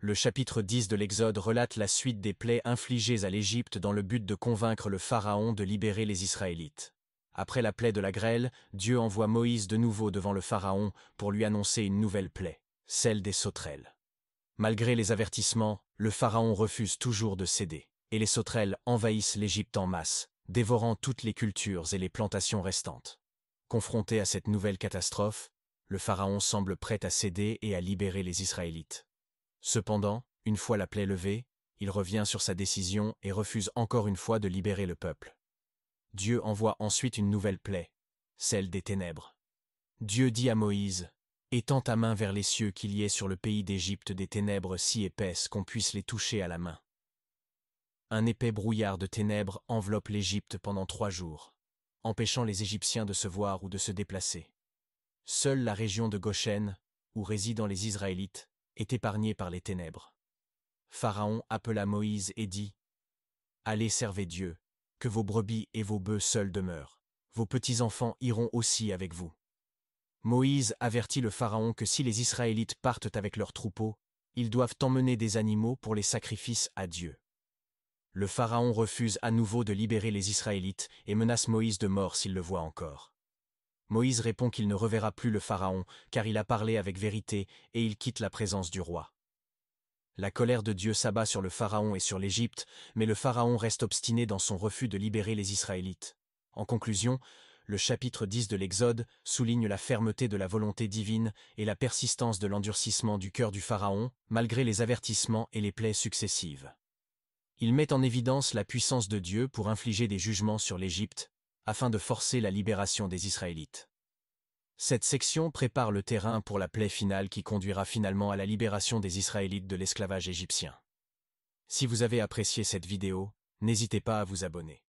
Le chapitre 10 de l'Exode relate la suite des plaies infligées à l'Égypte dans le but de convaincre le Pharaon de libérer les Israélites. Après la plaie de la grêle, Dieu envoie Moïse de nouveau devant le Pharaon pour lui annoncer une nouvelle plaie, celle des sauterelles. Malgré les avertissements, le Pharaon refuse toujours de céder, et les sauterelles envahissent l'Égypte en masse, dévorant toutes les cultures et les plantations restantes. Confronté à cette nouvelle catastrophe, le Pharaon semble prêt à céder et à libérer les Israélites. Cependant, une fois la plaie levée, il revient sur sa décision et refuse encore une fois de libérer le peuple. Dieu envoie ensuite une nouvelle plaie, celle des ténèbres. Dieu dit à Moïse, « Étends ta main vers les cieux qu'il y ait sur le pays d'Égypte des ténèbres si épaisses qu'on puisse les toucher à la main. » Un épais brouillard de ténèbres enveloppe l'Égypte pendant 3 jours, empêchant les Égyptiens de se voir ou de se déplacer. Seule la région de Goshen, où résident les Israélites, est épargnée par les ténèbres. Pharaon appela Moïse et dit, « Allez, servez Dieu, que vos brebis et vos bœufs seuls demeurent. Vos petits-enfants iront aussi avec vous. » Moïse avertit le Pharaon que si les Israélites partent avec leurs troupeaux, ils doivent emmener des animaux pour les sacrifices à Dieu. Le Pharaon refuse à nouveau de libérer les Israélites et menace Moïse de mort s'il le voit encore. Moïse répond qu'il ne reverra plus le Pharaon car il a parlé avec vérité et il quitte la présence du roi. La colère de Dieu s'abat sur le Pharaon et sur l'Égypte, mais le Pharaon reste obstiné dans son refus de libérer les Israélites. En conclusion, le chapitre 10 de l'Exode souligne la fermeté de la volonté divine et la persistance de l'endurcissement du cœur du Pharaon, malgré les avertissements et les plaies successives. Il met en évidence la puissance de Dieu pour infliger des jugements sur l'Égypte, afin de forcer la libération des Israélites. Cette section prépare le terrain pour la plaie finale qui conduira finalement à la libération des Israélites de l'esclavage égyptien. Si vous avez apprécié cette vidéo, n'hésitez pas à vous abonner.